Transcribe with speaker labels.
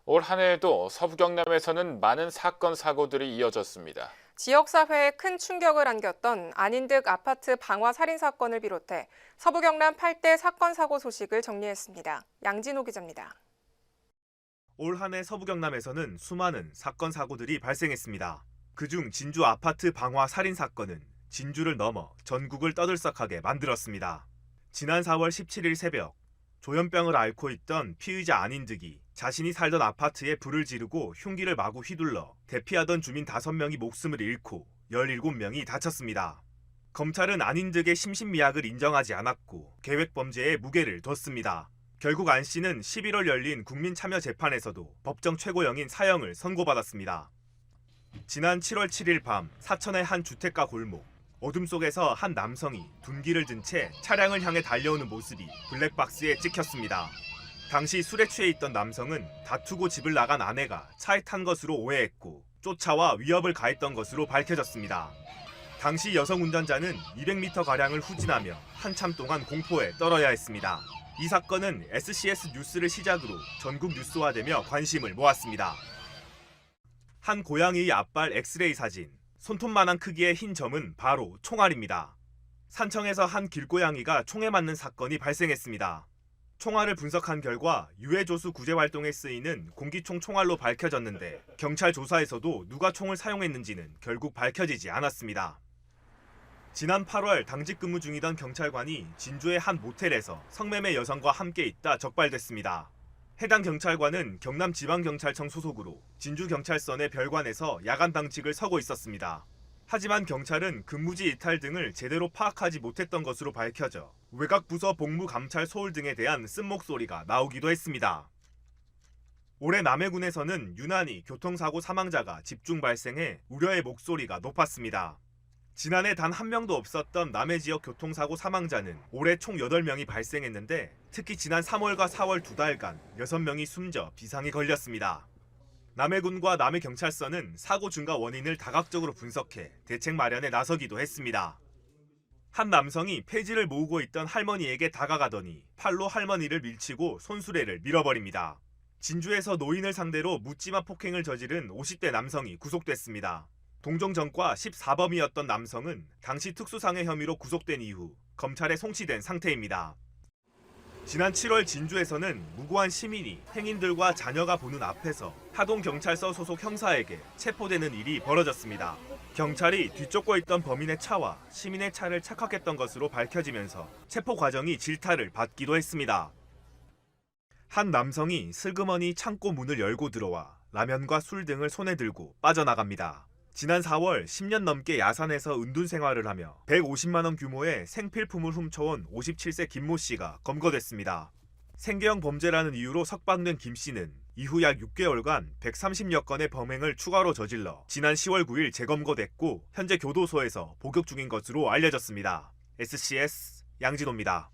Speaker 1: 올 한 해에도 서부 경남에서는 많은 사건 사고들이 이어졌습니다.
Speaker 2: 지역사회에 큰 충격을 안겼던 안인득 아파트 방화 살인 사건을 비롯해 서부 경남 8대 사건 사고 소식을 정리했습니다. 양진호 기자입니다.
Speaker 3: 올 한 해 서부 경남에서는 수많은 사건 사고들이 발생했습니다. 그중 진주 아파트 방화 살인 사건은 진주를 넘어 전국을 떠들썩하게 만들었습니다. 지난 4월 17일 새벽 조현병을 앓고 있던 피의자 안인득이 자신이 살던 아파트에 불을 지르고 흉기를 마구 휘둘러 대피하던 주민 5명이 목숨을 잃고 17명이 다쳤습니다. 검찰은 안인득의 심신미약을 인정하지 않았고 계획범죄에 무게를 뒀습니다. 결국 안 씨는 11월 열린 국민참여재판에서도 법정 최고형인 사형을 선고받았습니다. 지난 7월 7일 밤 사천의 한 주택가 골목, 어둠 속에서 한 남성이 둔기를 든 채 차량을 향해 달려오는 모습이 블랙박스에 찍혔습니다. 당시 술에 취해 있던 남성은 다투고 집을 나간 아내가 차에 탄 것으로 오해했고 쫓아와 위협을 가했던 것으로 밝혀졌습니다. 당시 여성 운전자는 200m가량을 후진하며 한참 동안 공포에 떨어야 했습니다. 이 사건은 SCS 뉴스를 시작으로 전국 뉴스화되며 관심을 모았습니다. 한 고양이의 앞발 엑스레이 사진, 손톱만한 크기의 흰 점은 바로 총알입니다. 산청에서 한 길고양이가 총에 맞는 사건이 발생했습니다. 총알을 분석한 결과 유해조수 구제 활동에 쓰이는 공기총 총알로 밝혀졌는데 경찰 조사에서도 누가 총을 사용했는지는 결국 밝혀지지 않았습니다. 지난 8월 당직 근무 중이던 경찰관이 진주의 한 모텔에서 성매매 여성과 함께 있다 적발됐습니다. 해당 경찰관은 경남지방경찰청 소속으로 진주경찰서 내 별관에서 야간 당직을 서고 있었습니다. 하지만 경찰은 근무지 이탈 등을 제대로 파악하지 못했던 것으로 밝혀져 외곽부서 복무감찰 소홀 등에 대한 쓴목소리가 나오기도 했습니다. 올해 남해군에서는 유난히 교통사고 사망자가 집중 발생해 우려의 목소리가 높았습니다. 지난해 단 한 명도 없었던 남해 지역 교통사고 사망자는 올해 총 8명이 발생했는데 특히 지난 3월과 4월 2달간 6명이 숨져 비상이 걸렸습니다. 남해군과 남해경찰서는 사고 증가 원인을 다각적으로 분석해 대책 마련에 나서기도 했습니다. 한 남성이 폐지를 모으고 있던 할머니에게 다가가더니 팔로 할머니를 밀치고 손수레를 밀어버립니다. 진주에서 노인을 상대로 묻지마 폭행을 저지른 50대 남성이 구속됐습니다. 동정전과 14범이었던 남성은 당시 특수상해 혐의로 구속된 이후 검찰에 송치된 상태입니다. 지난 7월 진주에서는 무고한 시민이 행인들과 자녀가 보는 앞에서 하동경찰서 소속 형사에게 체포되는 일이 벌어졌습니다. 경찰이 뒤쫓고 있던 범인의 차와 시민의 차를 착각했던 것으로 밝혀지면서 체포 과정이 질타를 받기도 했습니다. 한 남성이 슬그머니 창고 문을 열고 들어와 라면과 술 등을 손에 들고 빠져나갑니다. 지난 4월 10년 넘게 야산에서 은둔 생활을 하며 150만 원 규모의 생필품을 훔쳐온 57세 김모 씨가 검거됐습니다. 생계형 범죄라는 이유로 석방된 김 씨는 이후 약 6개월간 130여 건의 범행을 추가로 저질러 지난 10월 9일 재검거됐고 현재 교도소에서 복역 중인 것으로 알려졌습니다. SCS 양진호입니다.